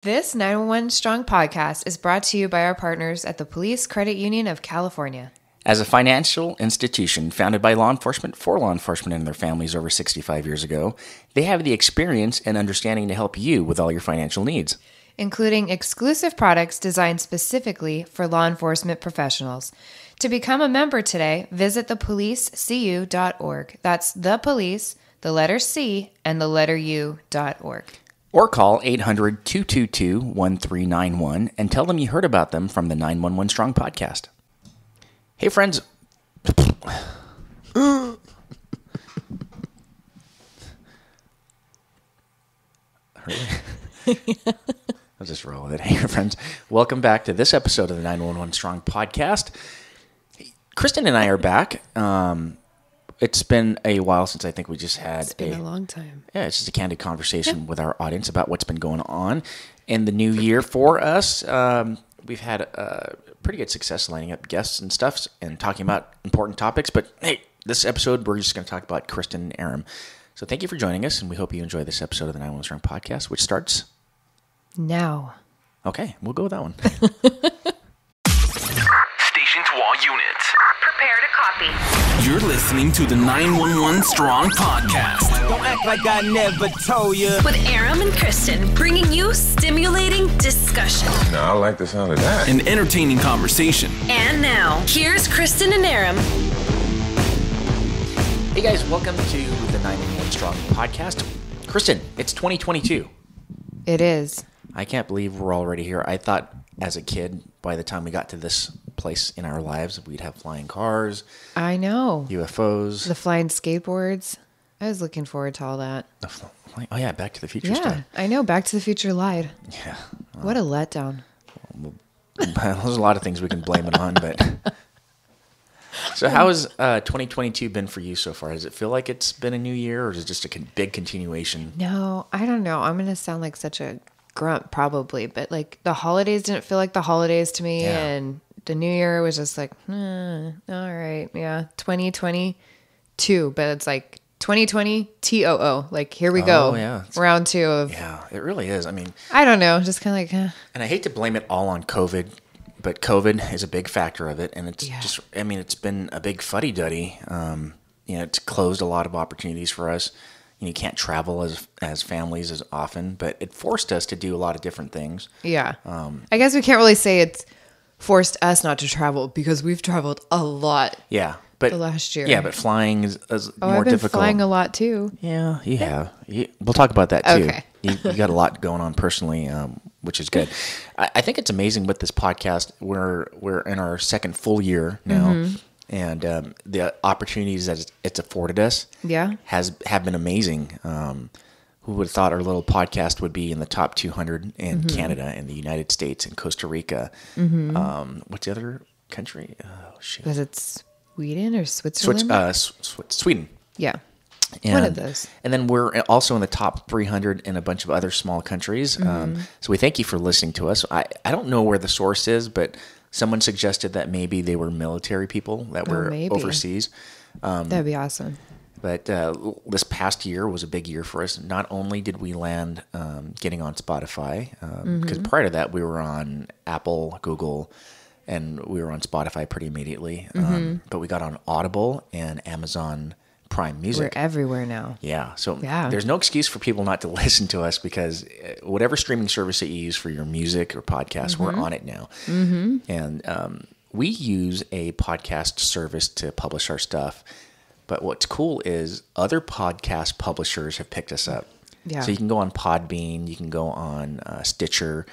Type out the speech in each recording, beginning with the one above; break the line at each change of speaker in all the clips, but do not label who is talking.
This 911 Strong podcast is brought to you by our partners at the Police Credit Union of California.
As a financial institution founded by law enforcement for law enforcement and their families over 65 years ago, they have the experience and understanding to help you with all your financial needs,
including exclusive products designed specifically for law enforcement professionals. To become a member today, visit thepolicecu.org. That's the police, the letter C, and the letter U.org.
Or call 800-222-1391 and tell them you heard about them from the 911 Strong podcast. Hey, friends. I'll just roll with it. Hey, friends. Welcome back to this episode of the 911 Strong podcast. Kristen and I are back. It's been a while since I think we just had
It's been a long time.
Yeah, it's just a candid conversation with our audience about what's been going on in the new year for us. We've had pretty good success lining up guests and stuff and talking about important topics. But hey, this episode, we're just going to talk about Kristen and Aram. So thank you for joining us, and we hope you enjoy this episode of the 911 Strong podcast, which starts
now.
Okay, we'll go with that one.
Station to all units.
Prepare to copy.
You're listening to the 911 Strong podcast.
Don't act like I never told you.
With Aram and Kristen, bringing you stimulating discussion.
No, I like the sound of that.
An entertaining conversation.
And now, here's Kristen and Aram.
Hey guys, welcome to the 911 Strong podcast. Kristen, it's 2022.
It is.
I can't believe we're already here. I thought as a kid, by the time we got to this place in our lives, we'd have flying cars.
I know.
UFOs.
The flying skateboards. I was looking forward to all that.
Oh yeah, Back to the Future stuff.
Yeah, I know. Back to the Future lied.
Yeah.
What a letdown.
There's a lot of things we can blame it on, but... So how has 2022 been for you so far? Does it feel like it's been a new year, or is it just a big continuation?
No, I don't know. I'm going to sound like such a grunt probably, but like the holidays didn't feel like the holidays to me, and the new year was just like, all right, yeah, 2022, but it's like 2020 TOO. Like, here we go.
Yeah.
Round two of...
Yeah, it really is. I mean...
I don't know. Just kind of like...
And I hate to blame it all on COVID, but COVID is a big factor of it, and it's just... I mean, it's been a big fuddy-duddy. It's closed a lot of opportunities for us. You can't travel as families as often, but it forced us to do a lot of different things.
Yeah. I guess we can't really say it's forced us not to travel because we've traveled a lot.
Yeah. But
the last year.
Yeah, but flying is more
I've been
difficult.
Flying a lot too.
Yeah, you have. We'll talk about that too.
Okay.
You got a lot going on personally, which is good. I think it's amazing with this podcast. We're in our second full year now, and the opportunities that it's afforded us have been amazing. Who would have thought our little podcast would be in the top 200 in Canada and the United States and Costa Rica? What's the other country? Oh, shit.
Was it Sweden or Switzerland?
Sweden.
Yeah.
And,
one of those.
And then we're also in the top 300 in a bunch of other small countries. So we thank you for listening to us. I don't know where the source is, but someone suggested that maybe they were military people that were overseas.
That'd be awesome.
But this past year was a big year for us. Not only did we land getting on Spotify, because prior to that we were on Apple, Google, and we were on Spotify pretty immediately. But we got on Audible and Amazon Prime Music.
We're everywhere now.
Yeah. So there's no excuse for people not to listen to us, because whatever streaming service that you use for your music or podcast, we're on it now. And we use a podcast service to publish our stuff. But what's cool is other podcast publishers have picked us up.
Yeah.
So you can go on Podbean, you can go on Stitcher,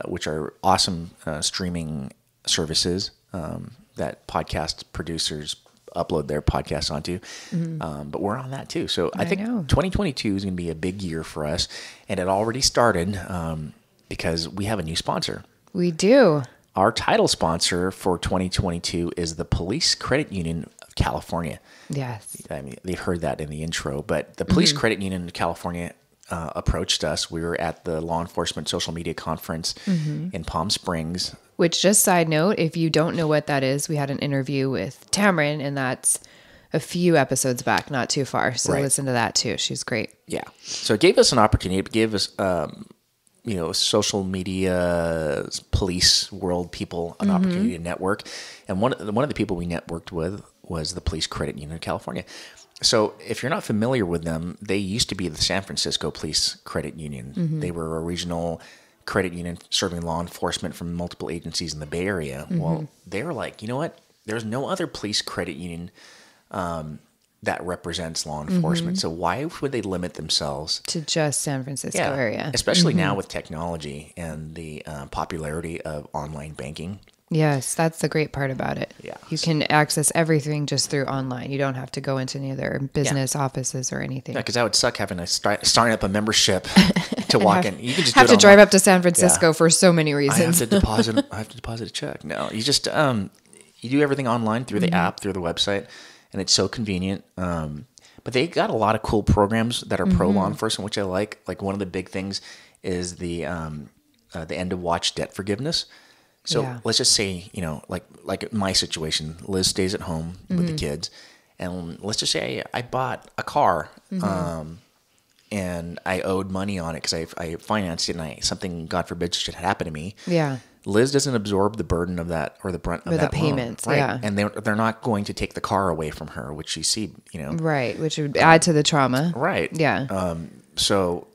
which are awesome streaming services that podcast producers upload their podcasts onto. But we're on that too. So I think 2022 is going to be a big year for us. And it already started because we have a new sponsor.
We do.
Our title sponsor for 2022 is the Police Credit Union of California.
Yes.
I mean, they've heard that in the intro, but the Police Credit Union of California approached us. We were at the Law Enforcement Social Media Conference in Palm Springs.
Which, just side note, if you don't know what that is, we had an interview with Tamron, and that's a few episodes back, not too far. So listen to that too. She's great.
Yeah. So it gave us an opportunity. It gave us social media, police world people an opportunity to network. And one of the people we networked with was the Police Credit Union of California. So if you're not familiar with them, they used to be the San Francisco Police Credit Union. They were a regional credit union serving law enforcement from multiple agencies in the Bay Area. Well, they were like, you know what? There's no other police credit union that represents law enforcement. So why would they limit themselves
to just San Francisco area?
Especially now with technology and the popularity of online banking.
Yes, that's the great part about it.
Yeah.
You can access everything just through online. You don't have to go into any of their business offices or anything.
Yeah, because that would suck having to sign up a membership to walk in. You can just
have
do it
to drive
online.
up to San Francisco for so many reasons.
I have to deposit a check. No, you just you do everything online through the app, through the website, and it's so convenient. But they got a lot of cool programs that are pro law enforcement, which I like. Like one of the big things is the end of watch debt forgiveness. So let's just say, like my situation, Liz stays at home with the kids, and let's just say I bought a car, and I owed money on it because I financed it, and something, God forbid, should happen to me.
Yeah.
Liz doesn't absorb the burden of that or the brunt of that
the payments,
loan, right?
yeah.
And they're not going to take the car away from her, which you see,
Right, which would add to the trauma.
right?
Yeah.
So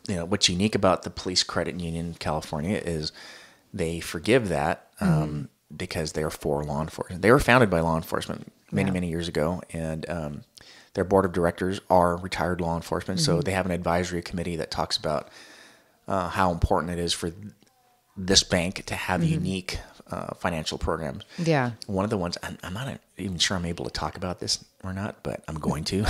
what's unique about the Police Credit Union in California is they forgive that because they're for law enforcement. They were founded by law enforcement many years ago, and their board of directors are retired law enforcement. So they have an advisory committee that talks about how important it is for this bank to have unique financial programs.
Yeah.
One of the ones, I'm not even sure I'm able to talk about this or not, but I'm going to.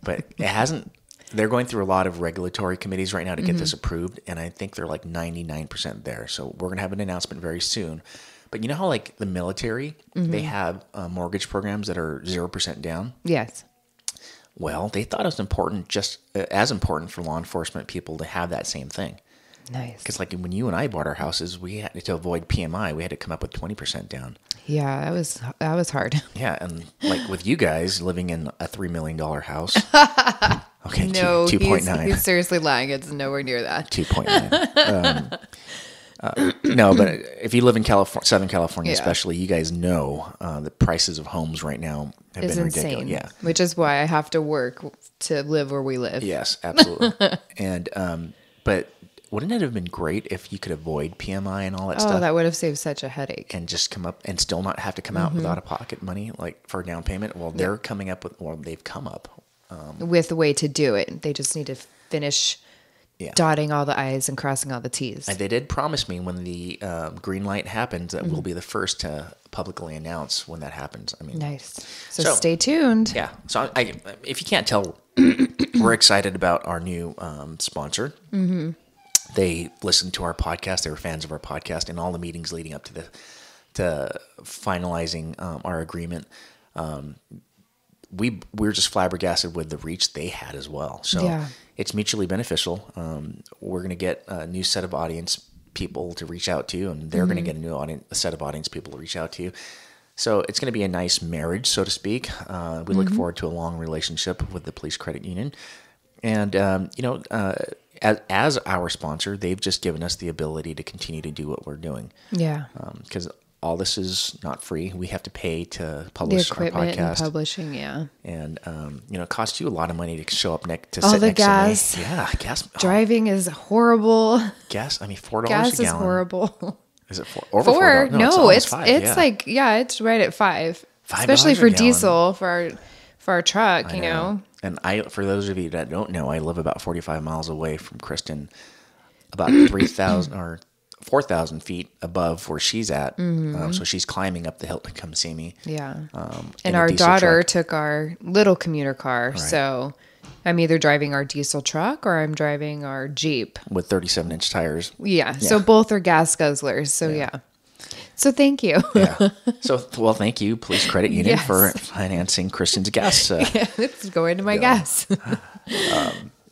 But it hasn't. They're going through a lot of regulatory committees right now to get this approved, and I think they're like 99% there. So we're going to have an announcement very soon. But you know how like the military, they have mortgage programs that are 0% down?
Yes.
Well, they thought it was important, just as important for law enforcement people to have that same thing.
Nice.
Because like when you and I bought our houses, we had to avoid PMI. We had to come up with 20% down.
Yeah, that was hard.
Yeah, and like with you guys living in a $3 million house. Okay,
No,
2.9.
he's seriously lying. It's nowhere near that.
2.9. No, but if you live in Southern California,
Yeah.
especially, you guys know the prices of homes right now have
It's
been
insane.
ridiculous. Yeah.
Which is why I have to work to live where we live.
Yes, absolutely. And but wouldn't it have been great if you could avoid PMI and all that stuff?
Oh, that would have saved such a headache.
And just come up and still not have to come out with out-of-pocket money like for a down payment? Well, they're coming up with, or they've come up
With a way to do it. They just need to finish
Yeah.
dotting all the I's and crossing all the T's.
And they did promise me when the green light happens that we'll be the first to publicly announce when that happens. I mean,
Nice. So
So-
stay tuned.
yeah. So if you can't tell, we're excited about our new sponsor. Mm-hmm. They listened to our podcast. They were fans of our podcast, and all the meetings leading up to finalizing our agreement. We're just flabbergasted with the reach they had as well. So
Yeah.
it's mutually beneficial. We're going to get a new set of audience people to reach out to, and they're going to get a set of audience people to reach out to. So it's going to be a nice marriage, so to speak. We look forward to a long relationship with the Police Credit Union. And, as our sponsor, they've just given us the ability to continue to do what we're doing.
Yeah.
Because all this is not free. We have to pay to
The
publish our
equipment and
podcast.
publishing, yeah.
And, it costs you a lot of money to show up to
All
sit
the
next
gas.
to me. Yeah, gas.
Driving is horrible.
Gas, I mean, $4
Gas
a
is
gallon.
horrible.
Is it over
Four?
$4?
No,
almost
it's
$5,
it's
yeah.
like it's right at $5.
$5
Especially
a
for
gallon.
diesel for our truck,
I
you know.
And for those of you that don't know, I live about 45 miles away from Kristen, about 3,000 or 4,000 feet above where she's at. So she's climbing up the hill to come see me.
Yeah.
in
And
a
our
diesel
daughter
truck.
took our little commuter car. So I'm either driving our diesel truck or I'm driving our Jeep.
With 37-inch tires.
Yeah. So both are gas guzzlers. So yeah. So thank you.
Yeah. So, well, thank you, Police Credit Union,
Yes.
for financing Kristen's gas.
It's going to my gas.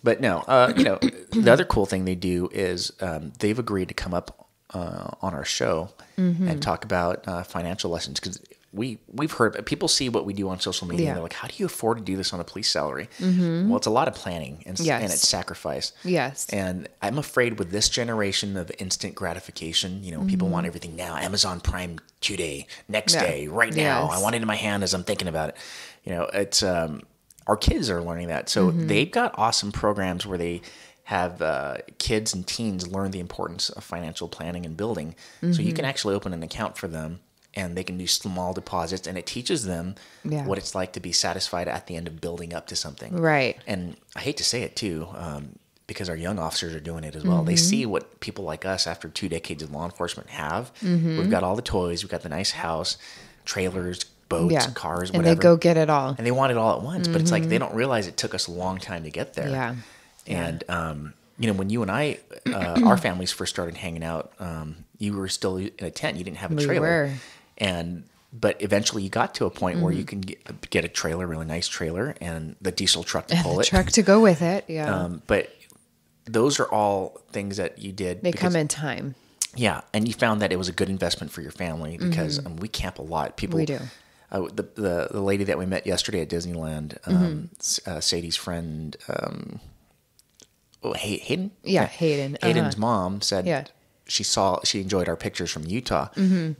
But no, the other cool thing they do is they've agreed to come up on our show and talk about financial lessons. Because we've heard people see what we do on social media.
Yeah.
And they're like, how do you afford to do this on a police salary? Well, it's a lot of planning and it's sacrifice.
Yes.
And I'm afraid with this generation of instant gratification, people want everything now. Amazon Prime today, next day, right now.
Yes.
I want it in my hand as I'm thinking about it. It's our kids are learning that. So they've got awesome programs where they have kids and teens learn the importance of financial planning and building. So you can actually open an account for them, and they can do small deposits, and it teaches them what it's like to be satisfied at the end of building up to something.
Right.
And I hate to say it too, because our young officers are doing it as well. They see what people like us after 2 decades of law enforcement have. We've got all the toys, we've got the nice house, trailers, boats, cars, whatever.
And they go get it all.
And they want it all at once, but it's like they don't realize it took us a long time to get there.
Yeah.
And, when you and I, our families first started hanging out, you were still in a tent. You didn't have a trailer. But eventually you got to a point where you can get a trailer, really nice trailer, and the diesel truck to pull it.
Truck to go with it, yeah.
But those are all things that you did.
They come in time.
Yeah, and you found that it was a good investment for your family because we camp a lot.
We do.
The lady that we met yesterday at Disneyland, Sadie's friend, Hayden?
Yeah, Hayden.
Hayden's mom said she enjoyed our pictures from Utah.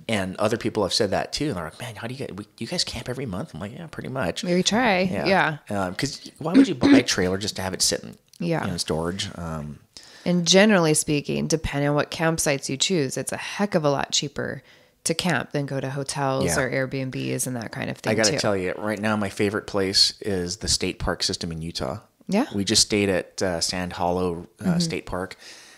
And other people have said that too. And they're like, man, how do you guys camp every month? I'm like, yeah, pretty much.
We try, yeah.
Because why would you buy a trailer just to have it sitting in storage?
And generally speaking, depending on what campsites you choose, it's a heck of a lot cheaper to camp than go to hotels or Airbnbs and that kind of thing.
I got to tell you, right now, my favorite place is the state park system in Utah.
Yeah.
We just stayed at Sand Hollow State Park,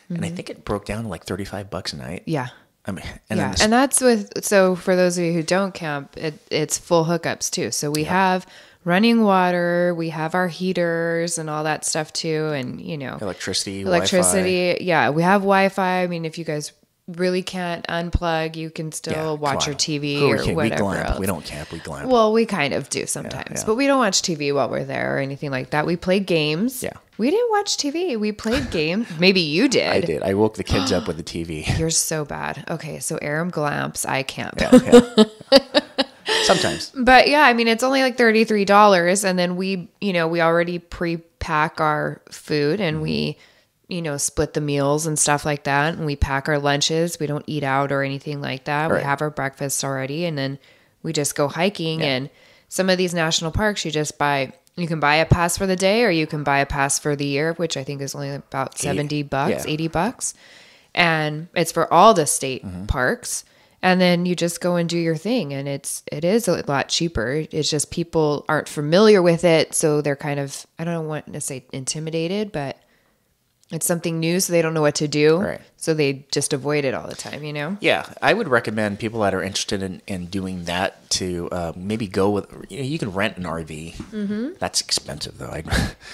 and I think it broke down to like $35 a night.
Yeah.
I mean,
and that's so for those of you who don't camp, it's full hookups too. So we have running water, we have our heaters and all that stuff too. And
electricity,
Wi-Fi. Yeah. We have Wi-Fi. I mean, if you guys really can't unplug, you can still watch your TV or whatever else.
We don't camp, we glamp.
Well, we kind of do sometimes, but we don't watch TV while we're there or anything like that. We play games.
Yeah.
We didn't watch TV. We played games. Maybe you did.
I did. I woke the kids up with the TV.
You're so bad. Okay, so Aram glamps, I camp.
Yeah. Sometimes.
But yeah, I mean, it's only like $33, and then we already pre-pack our food, and we split the meals and stuff like that. And we pack our lunches. We don't eat out or anything like that.
Right.
We have our breakfasts already. And then we just go hiking. And some of these national parks, you can buy a pass for the day, or you can buy a pass for the year, which I think is only about $70, $80. And it's for all the state parks. And then you just go and do your thing. And it is a lot cheaper. It's just people aren't familiar with it. So they're kind of, I don't want to say intimidated, but it's something new, so they don't know what to do.
Right.
So they just avoid it all the time,
Yeah, I would recommend people that are interested in doing that to maybe go with, you can rent an RV. That's expensive, though.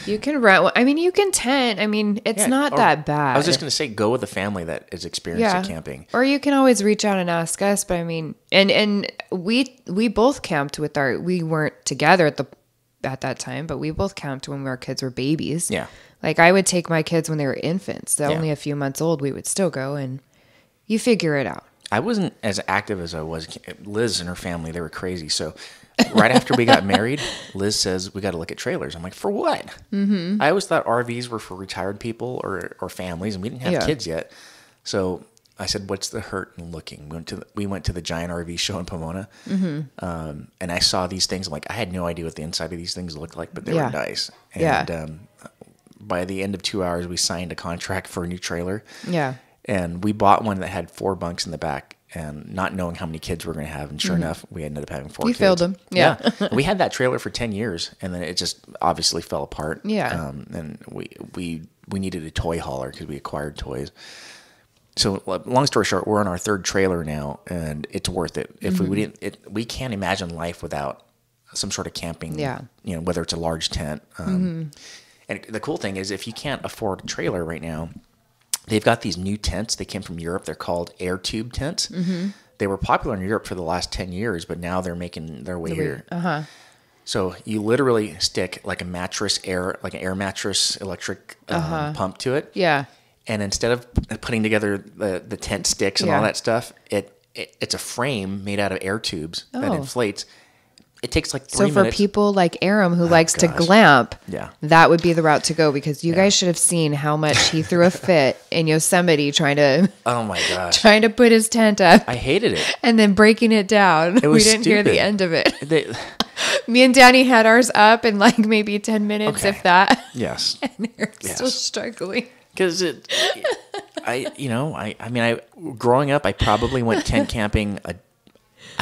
You can rent one. I mean, you can tent. I mean, it's not that bad.
I was just going to say, go with a family that is experienced at camping.
Or you can always reach out and ask us. But I mean, and we both camped we weren't together at that time, but we both camped when our kids were babies.
Yeah.
Like I would take my kids when they were infants. They're only a few months old. We would still go, and you figure it out.
I wasn't as active as I was. Liz and her family, they were crazy. So right after we got married, Liz says, we got to look at trailers. I'm like, for what? I always thought RVs were for retired people or families, and we didn't have kids yet. So I said, what's the hurt in looking? We went to the giant RV show in Pomona, and I saw these things. I'm like, I had no idea what the inside of these things looked like, but they were nice. And by the end of 2 hours, we signed a contract for a new trailer. Yeah. And we bought one that had 4 bunks in the back, and not knowing how many kids we were going to have. And sure enough, we ended up having 4 kids.
You filled them. Yeah.
We had that trailer for 10 years, and then it just obviously fell apart.
Yeah.
And we needed a toy hauler because we acquired toys. So long story short, we're on our 3rd trailer now, and it's worth it. If we can't imagine life without some sort of camping. Yeah. Whether it's a large tent. And the cool thing is, if you can't afford a trailer right now, they've got these new tents. They came from Europe. They're called air tube tents. They were popular in Europe for the last 10 years, but now they're making their way here. So you literally stick like an air mattress electric pump to it.
Yeah.
And instead of putting together the tent sticks and all that stuff, it's a frame made out of air tubes that
Oh.
inflates. It takes like 3
So for
minutes.
people like Aram who likes to
gosh.
glamp,
Yeah.
that would be the route to go, because you guys should have seen how much he threw a fit in Yosemite trying to
Oh my gosh.
put his tent up
I hated it.
and then breaking it down.
It was
We didn't hear the
stupid.
end of it.
They,
Me and Danny had ours up in like maybe 10 minutes,
Okay.
if that.
yes.
And they're still struggling.
Because growing up, I probably went tent camping a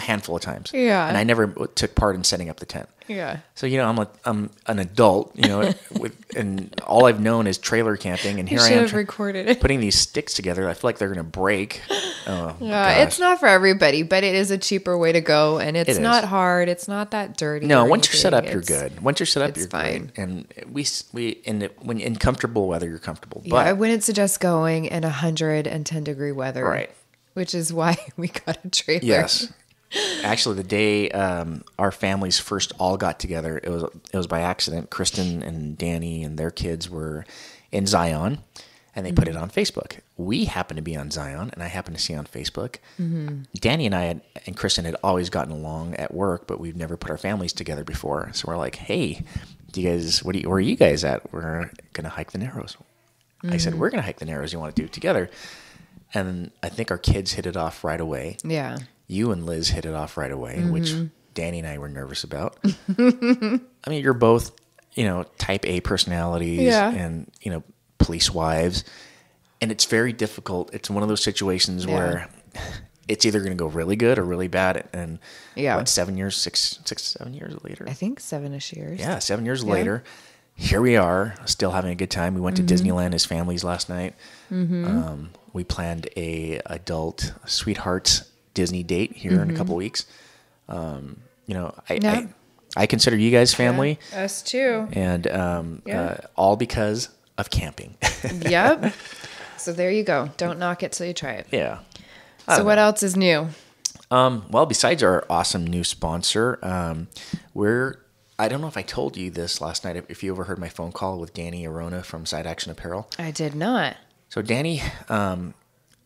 handful of times.
Yeah.
And I never took part in setting up the tent.
Yeah.
So, I'm an adult, and all I've known is trailer camping. And
You
here I
should
am
have recorded it.
putting these sticks together. I feel like they're going to break. Oh,
Yeah,
gosh.
it's not for everybody, but it is a cheaper way to go, and it's
It is.
not hard. It's not that dirty.
No,
or
once you're set up,
anything.
you're good. Once you're set up,
it's
you're
fine.
great. And when in comfortable weather, you're comfortable.
Yeah,
But
I wouldn't suggest going in 110-degree weather.
Right.
Which is why we got a trailer.
yes, actually, the day our families first all got together, it was by accident. Kristen and Danny and their kids were in Zion, and they put it on Facebook. We happened to be on Zion, and I happened to see on Facebook. Danny and I and Kristen had always gotten along at work, but we've never put our families together before. So we're like, "Hey, where are you guys at? We're gonna hike the Narrows." I said, "We're gonna hike the Narrows. You want to do it together?" And I think our kids hit it off right away.
Yeah.
You and Liz hit it off right away, which Danny and I were nervous about. I mean, you're both, type A personalities
Yeah.
and, police wives. And it's very difficult. It's one of those situations where it's either going to go really good or really bad. And
Yeah.
7 years, 7 years later?
I think 7-ish years.
Yeah, 7 years later, here we are, still having a good time. We went to Disneyland as families last night. We planned a adult sweethearts Disney date here in a couple of weeks. I consider you guys family,
Us too.
and all because of camping.
Yep. So there you go. Don't knock it till you try it.
Yeah.
So what else is new?
Well, besides our awesome new sponsor, I don't know if I told you this last night, if you ever heard my phone call with Danny Arona from Side Action Apparel.
I did not.
So Danny,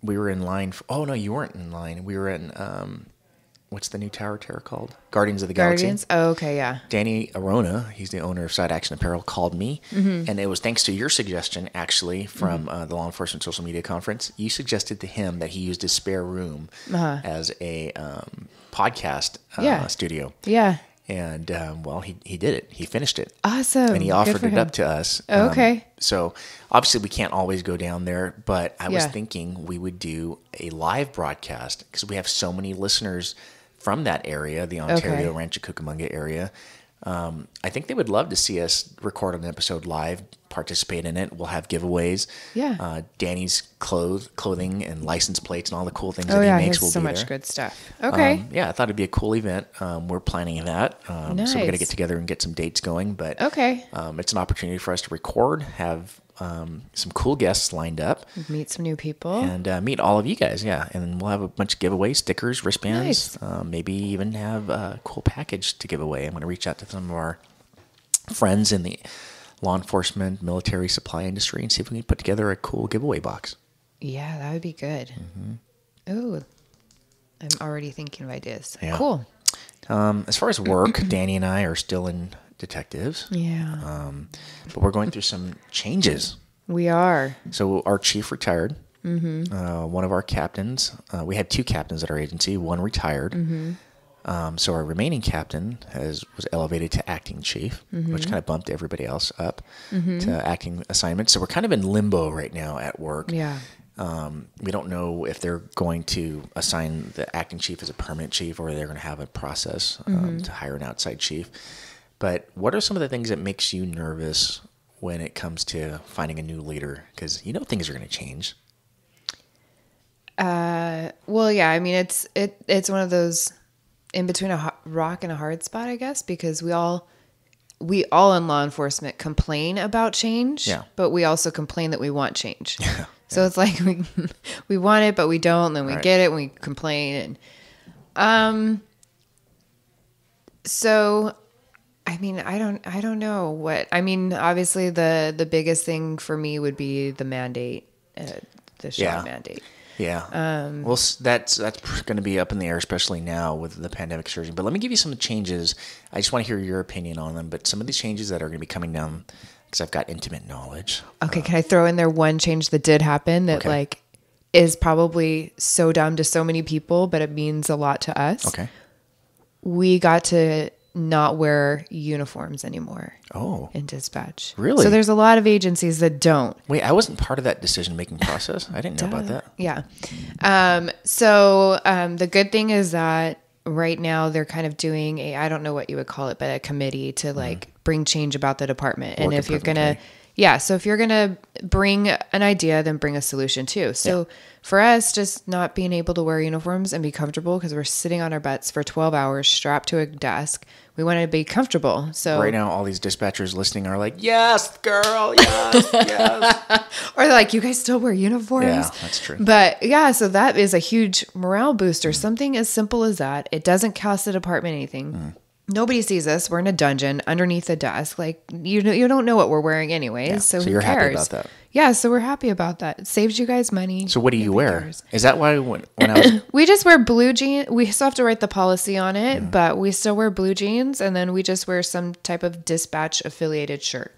we were in line. Oh no, you weren't in line. We were in, what's the new tower called? Guardians of the
Guardians?
Galaxy.
Oh, okay, yeah.
Danny Arona, he's the owner of Side Action Apparel, called me. And it was thanks to your suggestion, actually, from the Law Enforcement Social Media Conference. You suggested to him that he used his spare room as a podcast studio.
Yeah.
And, he did it. He finished it.
Awesome.
And he
Good
offered
for
it
him.
up to us.
Oh, okay.
So obviously we can't always go down there, but I was
Yeah.
thinking we would do a live broadcast because we have so many listeners from that area, the Ontario, Rancho Cucamonga area. I think they would love to see us record an episode live, participate in it. We'll have giveaways.
Yeah.
Danny's clothing and license plates and all the cool things
Oh,
that
yeah.
he
He
makes
has
will
so
be
much
there.
good stuff. Okay.
I thought it'd be a cool event. We're planning that. So we're going to
Nice.
get together and get some dates going. But
Okay.
it's an opportunity for us to record, have some cool guests lined up,
Meet some new people.
and meet all of you guys. Yeah, and we'll have a bunch of giveaways, stickers, wristbands,
Nice.
maybe even have a cool package to give away. I'm going to reach out to some of our friends in the law enforcement, military supply industry and see if we can put together a cool giveaway box.
Yeah, that would be good. Oh, I'm already thinking of ideas.
Yeah.
Cool.
As far as work, Danny and I are still in detectives,
Yeah.
but we're going through some changes.
We are.
So our chief retired. One of our captains, we had two captains at our agency. One retired. So our remaining captain was elevated to acting chief, which kind of bumped everybody else up to acting assignments. So we're kind of in limbo right now at work.
Yeah.
We don't know if they're going to assign the acting chief as a permanent chief or they're going to have a process to hire an outside chief. But what are some of the things that makes you nervous when it comes to finding a new leader? Because things are going to change.
Well, yeah. I mean, it's one of those in between a rock and a hard spot, I guess, because we all in law enforcement complain about change, but we also complain that we want change. So it's like we want it, but we don't. And then we get it, and we complain. And so, I mean, I don't know what. I mean, obviously, the biggest thing for me would be the mandate, the shot mandate.
Yeah. Well, that's going to be up in the air, especially now with the pandemic surging. But let me give you some changes. I just want to hear your opinion on them. But some of these changes that are going to be coming down, because I've got intimate knowledge.
Okay, can I throw in there one change that did happen that like is probably so dumb to so many people, but it means a lot to us?
Okay.
We got to not wear uniforms anymore.
Oh.
In dispatch.
Really?
So there's a lot of agencies that don't.
Wait, I wasn't part of that decision-making process. I didn't know about that.
Yeah. So the good thing is that right now they're kind of doing I don't know what you would call it, but a committee to like bring change about the department. And if you're going to, so if you're going to bring an idea, then bring a solution too. So for us, just not being able to wear uniforms and be comfortable because we're sitting on our butts for 12 hours strapped to a desk. We want to be comfortable. So
right now, all these dispatchers listening are like, yes, girl, yes, yes.
Or they're like, you guys still wear uniforms?
Yeah, that's true.
But yeah, so that is a huge morale booster. Something as simple as that. It doesn't cost the department anything. Nobody sees us. We're in a dungeon underneath a desk. Like you don't know what we're wearing anyways.
Yeah.
So
So
who
you're
cares?
happy about that.
Yeah, so we're happy about that. It saves you guys money.
So what do you
Nobody
wear?
cares.
Is that why when I was...
We just wear blue jeans. We still have to write the policy on it, but we still wear blue jeans, and then we just wear some type of dispatch affiliated shirt.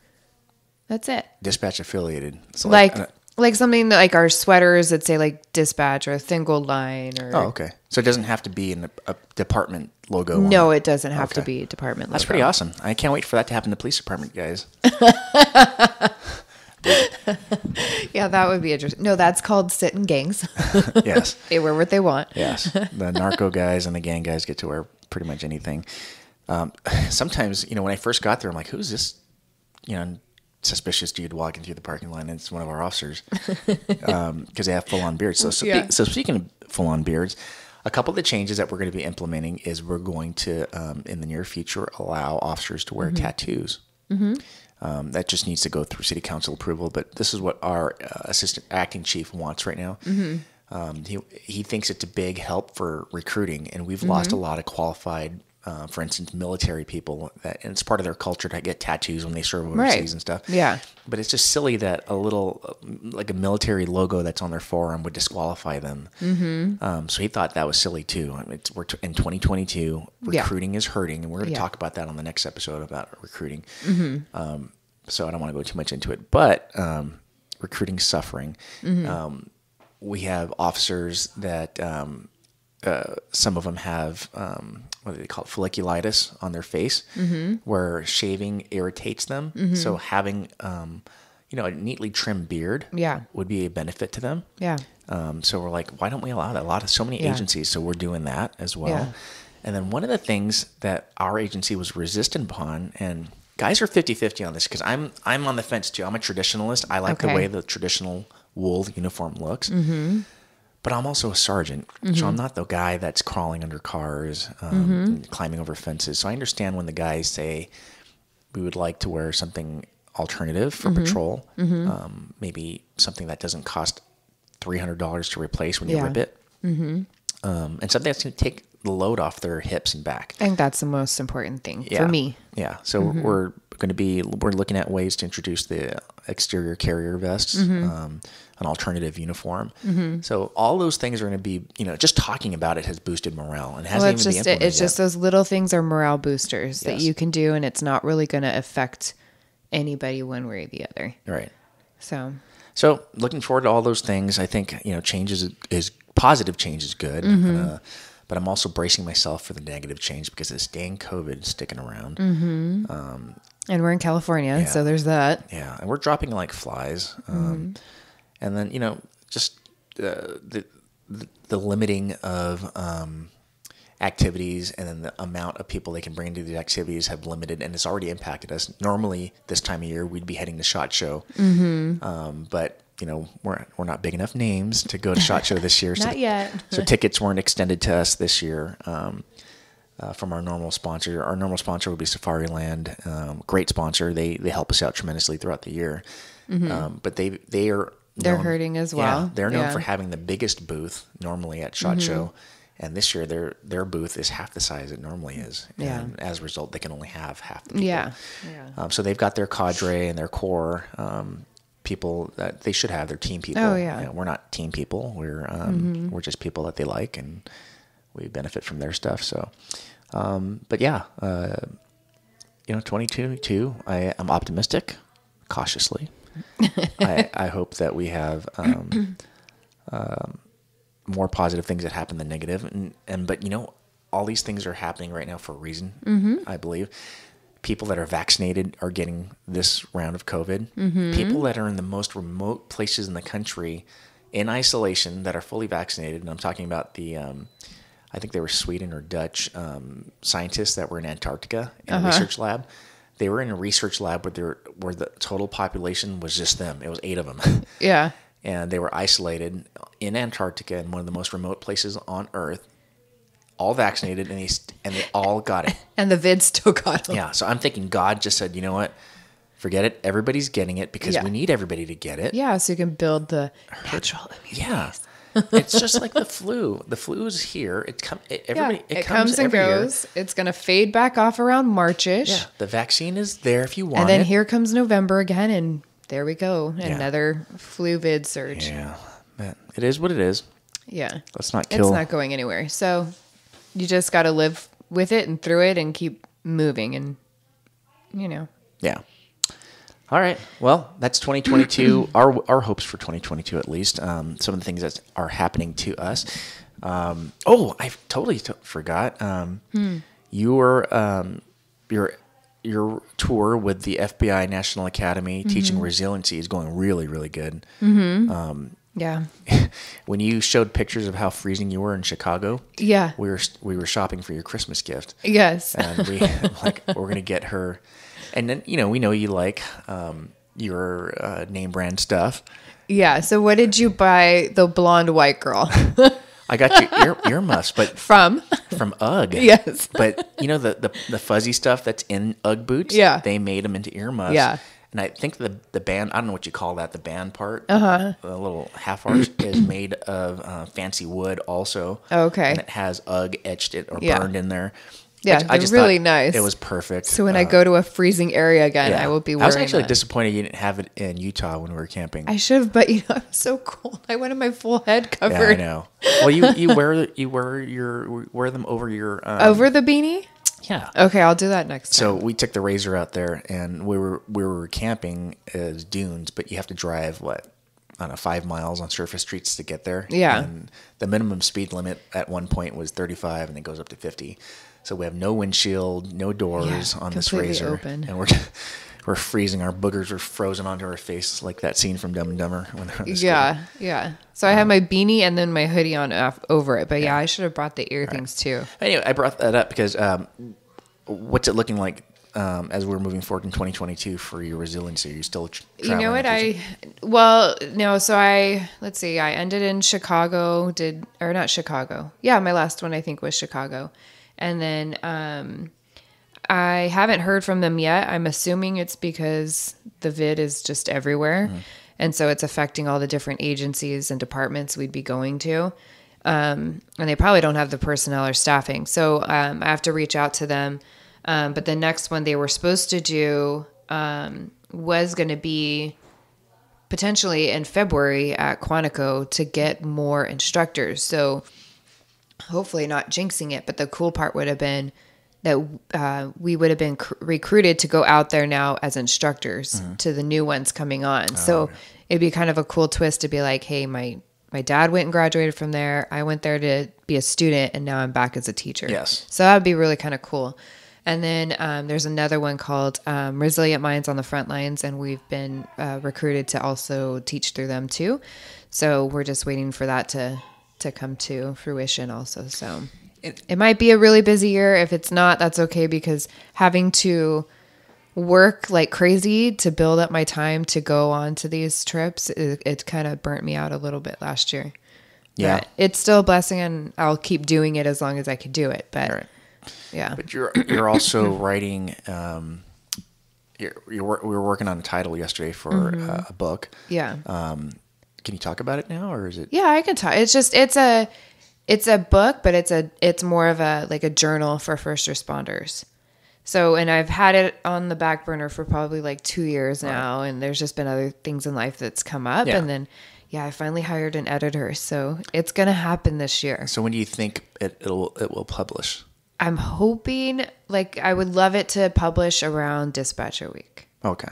That's it.
Dispatch affiliated. So
Like something that, like our sweaters that say like dispatch or thin gold line or.
Oh, okay. So it doesn't have to be in a department logo. on
No,
it.
it doesn't have to
Okay.
be department.
That's
logo.
pretty awesome. I can't wait for that to happen to the police department, guys.
Yeah, that would be interesting. No, that's called sit in gangs.
Yes.
They wear what they want.
Yes. The narco guys and the gang guys get to wear pretty much anything. Sometimes, when I first got there, I'm like, who's this, suspicious dude walking through the parking lot? And it's one of our officers because they have full-on beards. So speaking of full-on beards, a couple of the changes that we're going to be implementing is we're going to, in the near future, allow officers to wear tattoos. That just needs to go through city council approval, but this is what our assistant acting chief wants right now. He thinks it's a big help for recruiting, and we've lost a lot of qualified, for instance, military people, and it's part of their culture to get tattoos when they serve overseas and stuff.
Yeah.
But it's just silly that a little, like a military logo that's on their forearm would disqualify them. So he thought that was silly too. I mean, we're in 2022, recruiting is hurting, and we're going to talk about that on the next episode about recruiting. So I don't want to go too much into it, but recruiting suffering. We have officers that some of them have what do they call it, folliculitis on their face, where shaving irritates them. So having a neatly trimmed beard would be a benefit to them. So we're like, why don't we allow that? So many agencies, so we're doing that as well.
Yeah.
And then one of the things that our agency was resistant upon, and guys are 50-50 on this because I'm on the fence too. I'm a traditionalist. I like the way the traditional wool uniform looks. But I'm also a sergeant, so I'm not the guy that's crawling under cars, and climbing over fences. So I understand when the guys say we would like to wear something alternative for patrol, maybe something that doesn't cost $300 to replace when you rip it, and something that's going to take the load off their hips and back.
I think that's the most important thing for me.
Yeah. So we're looking at ways to introduce the exterior carrier vests, an alternative uniform. So all those things are going to be, just talking about it has boosted morale and hasn't even been implemented
It's just those little things are morale boosters that you can do, and it's not really going to affect anybody one way or the other.
Right.
So
looking forward to all those things. I think, change is positive change is good. But I'm also bracing myself for the negative change because this dang COVID is sticking around.
and we're in California, so there's that.
Yeah, and we're dropping like flies. And then, just the limiting of activities and then the amount of people they can bring into these activities have limited, and it's already impacted us. Normally, this time of year, we'd be heading to SHOT Show. But we're not big enough names to go to SHOT Show this year.
Not yet.
So tickets weren't extended to us this year from our normal sponsor. Our normal sponsor would be Safariland. Great sponsor. They help us out tremendously throughout the year. But they're
hurting as well.
Yeah, they're known for having the biggest booth normally at SHOT Show. And this year, their booth is half the size it normally is. And as a result, they can only have half the people. So they've got their cadre and their core people that they should have. They're team people.
Oh, yeah.
You know, we're not team people. We're just people that they like, and we benefit from their stuff. So, but yeah, 2022, I'm optimistic, cautiously. I hope that we have more positive things that happen than negative. But all these things are happening right now for a reason, I believe. People that are vaccinated are getting this round of COVID. People that are in the most remote places in the country in isolation that are fully vaccinated, and I'm talking about I think they were Sweden or Dutch scientists that were in Antarctica in a research lab. They were in a research lab where the total population was just them. It was 8 of them.
Yeah.
And they were isolated in Antarctica in one of the most remote places on Earth, all vaccinated, and they all got it.
And the vid still got them.
Yeah. So I'm thinking God just said, you know what? Forget it. Everybody's getting it because we need everybody to get it.
Yeah. So you can build the natural immunity.
Yeah. It's just like the flu. The flu is here. It comes
and
every
goes.
year.
It's going to fade back off around March-ish.
Yeah. The vaccine is there if you want it.
And then here comes November again, and there we go. Another flu vid surge.
Yeah. Man, it is what it is.
Yeah.
Let's not kill.
It's not going anywhere. So you just got to live with it and through it and keep moving and,
Yeah. All right. Well, that's 2022. Our hopes for 2022, at least. Some of the things that are happening to us. I totally forgot. Your tour with the FBI National Academy teaching resiliency is going really, really good.
Yeah.
When you showed pictures of how freezing you were in Chicago,
Yeah.
we were shopping for your Christmas gift.
Yes.
And we're gonna get her. And then, we know you like your name brand stuff.
Yeah. So what did you buy the blonde white girl?
I got you earmuffs, but
From
UGG.
Yes.
But the fuzzy stuff that's in UGG boots.
Yeah.
They made them into earmuffs.
Yeah.
And I think the band, I don't know what you call that, the band part, the little half arch is made of fancy wood also.
Okay.
And it has UGG etched it or
Yeah.
burned in there.
Yeah,
I just
really
thought
nice.
It was perfect.
So when I go to a freezing area again, I will be wearing
I was actually
that.
disappointed you didn't have it in Utah when we were camping.
I should have, but I was so cold. I wanted my full head
Yeah, I
covered.
know. Well, you wear them over your
Over the beanie?
Yeah.
Okay, I'll do that next
So
time.
we took the Razor out there, and we were camping as dunes, but you have to drive 5 miles on surface streets to get there.
Yeah.
And the minimum speed limit at one point was 35, and it goes up to 50. So we have no windshield, no doors on this
completely
Razor,
open.
and we're freezing. Our boogers are frozen onto our face, like that scene from Dumb and Dumber when they're on the screen.
Yeah. So I have my beanie and then my hoodie on over it. But I should have brought the ear things too.
Anyway, I brought that up because what's it looking like as we're moving forward in 2022 for your resiliency? Are you still
You know what?
traveling?
So let's see. I ended in Chicago. Not Chicago. Yeah, my last one I think was Chicago. And then I haven't heard from them yet. I'm assuming it's because the vid is just everywhere. And so it's affecting all the different agencies and departments we'd be going to. And they probably don't have the personnel or staffing. So I have to reach out to them. But the next one they were supposed to do was going to be potentially in February at Quantico to get more instructors. So hopefully not jinxing it, but the cool part would have been that we would have been recruited to go out there now as instructors to the new ones coming on. So it'd be kind of a cool twist to be like, hey, my dad went and graduated from there. I went there to be a student, and now I'm back as a teacher.
Yes.
So that would be really kind of cool. And then there's another one called Resilient Minds on the Front Lines, and we've been recruited to also teach through them too. So we're just waiting for that to come to fruition also. So it might be a really busy year. If it's not, that's okay, because having to work like crazy to build up my time to go on to these trips, it kind of burnt me out a little bit last year.
Yeah.
But it's still a blessing, and I'll keep doing it as long as I can do it. But
Right.
yeah.
But you're also writing. We were working on a title yesterday for a book.
Yeah.
Can you talk about it now, or is it?
Yeah, I can talk. It's just it's a book, but it's more of a journal for first responders. So, and I've had it on the back burner for probably like 2 years now. And there's just been other things in life that's come up.
Yeah.
And then, I finally hired an editor. So it's going to happen this year.
So when do you think it will publish?
I'm hoping, like, I would love it to publish around Dispatcher Week.
Okay.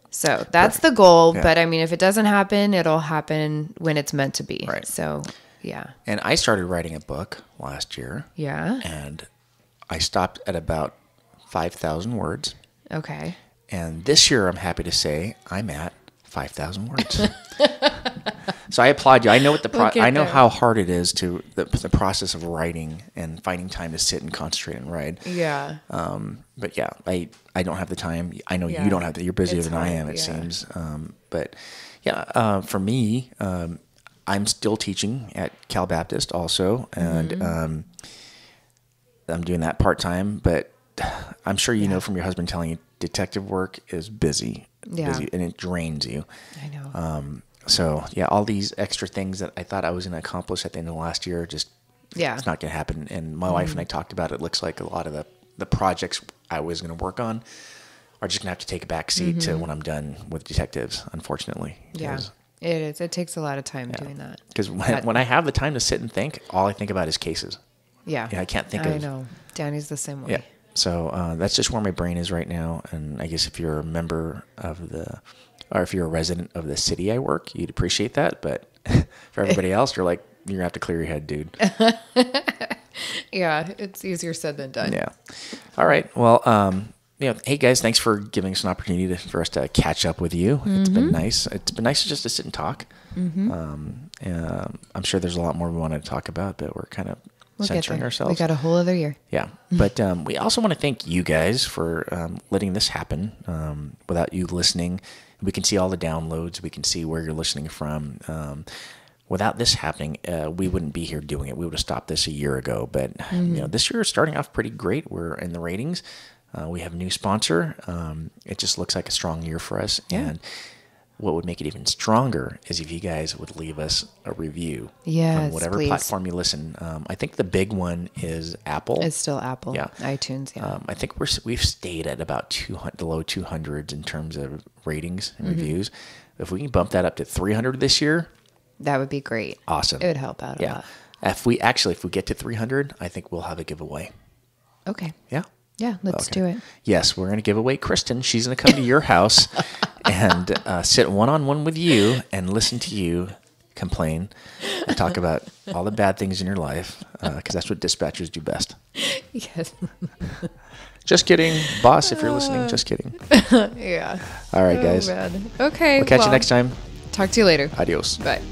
So that's the goal.
Yeah.
But I mean, if it doesn't happen, it'll happen when it's meant to be.
Right.
So, yeah.
And I started writing a book last year.
Yeah.
And I stopped at about 5,000 words.
Okay.
And this year, I'm happy to say, I'm at 5,000 words. So I applaud you. I know what I know how hard it is to the process of writing and finding time to sit and concentrate and write.
Yeah.
But yeah, I don't have the time. I know
Yeah.
you don't have the. You're busier
It's
than I
hard,
am. It
yeah.
seems. But yeah, for me, I'm still teaching at Cal Baptist also, and
Mm-hmm.
I'm doing that part time. But I'm sure you know from your husband telling you, detective work is busy, and it drains you.
I know.
So yeah, all these extra things that I thought I was going to accomplish at the end of last year, just it's not going to happen. And my wife and I talked about it. It looks like a lot of the projects I was going to work on are just going to have to take a back seat to when I'm done with detectives, unfortunately.
Yeah, it is. It takes a lot of time doing that.
Because when I have the time to sit and think, all I think about is cases.
Yeah.
I can't think
I
of.
know. Danny's the same way.
Yeah. So that's just where my brain is right now. And I guess if you're a member of or if you're a resident of the city I work, you'd appreciate that. But for everybody else, you're like, you're gonna have to clear your head, dude.
Yeah, it's easier said than done.
Yeah. All right. Well, hey guys, thanks for giving us an opportunity for us to catch up with you. It's been nice. It's been nice just to sit and talk. I'm sure there's a lot more we want to talk about, but we're kind of censoring ourselves.
We got a whole other year.
Yeah. But we also want to thank you guys for letting this happen. Without you listening, we can see all the downloads. We can see where you're listening from. Without this happening, we wouldn't be here doing it. We would have stopped this a year ago. But this year is starting off pretty great. We're in the ratings. We have a new sponsor. It just looks like a strong year for us.
Yeah.
And what would make it even stronger is if you guys would leave us a review on whatever
please.
platform you listen. I think the big one is Apple.
It's still Apple.
Yeah.
iTunes. Yeah.
I think we've stayed at about the low 200s in terms of ratings and reviews. If we can bump that up to 300 this year,
that would be great.
awesome.
It would help out a lot.
If we get to 300, I think we'll have a giveaway.
Okay.
Yeah.
Yeah, let's do it.
Yes, we're going to give away Kristen. She's going to come to your house and sit one-on-one with you and listen to you complain and talk about all the bad things in your life, because that's what dispatchers do best.
Yes.
Just kidding. Boss, if you're listening, just kidding.
Yeah.
All right, guys.
Man. Okay.
We'll catch you next time.
Talk to you later.
Adios.
Bye.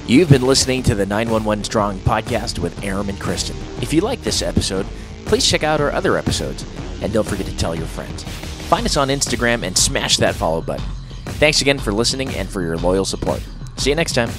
You've been listening to the 911 Strong podcast with Aram and Kristen. If you like this episode, please check out our other episodes, and don't forget to tell your friends. Find us on Instagram and smash that follow button. Thanks again for listening and for your loyal support. See you next time.